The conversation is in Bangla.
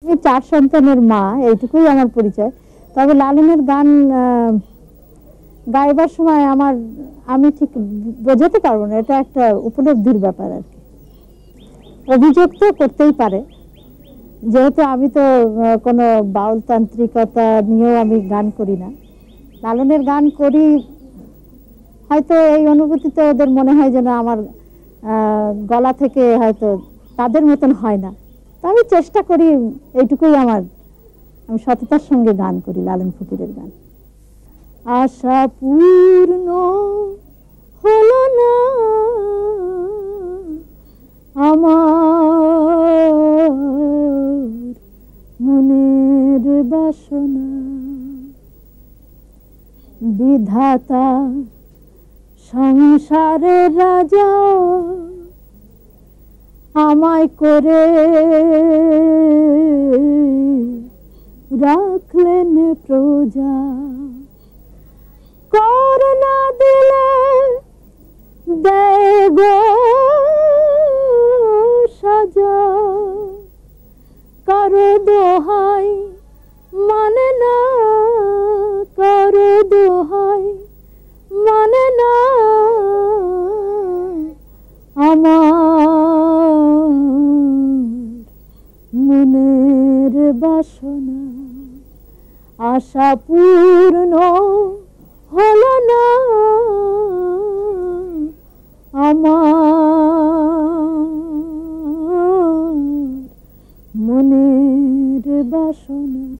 আমি 4 সন্তানের মা, এইটুকুই আমার পরিচয়। তবে লালনের গান গাইবার সময় আমি ঠিক বোঝাতে পারবো না, এটা একটা উপলব্ধির ব্যাপার আর কি। অভিযোগ তো করতেই পারে, যেহেতু আমি তো কোনো বাউল তান্ত্রিকতা নিয়েও আমি গান করি না। লালনের গান করি, হয়তো এই অনুভূতিতে ওদের মনে হয় যেন আমার গলা থেকে হয়তো তাদের মতন হয় না। তো আমি চেষ্টা করি, এইটুকুই আমি সততার সঙ্গে গান করি লালন ফকিরের গান। আশা পূর্ণ হলো না আমার মনের বাসনা, বিধাতা সংসারের রাজা আমায় করে রাখলেন প্রজা। কর না দিলে দেয় গো সাজা, কারো দোহাই মানে না, কারো দোহাই মানে না আমার মনের বাসনা। আশা পূর্ণ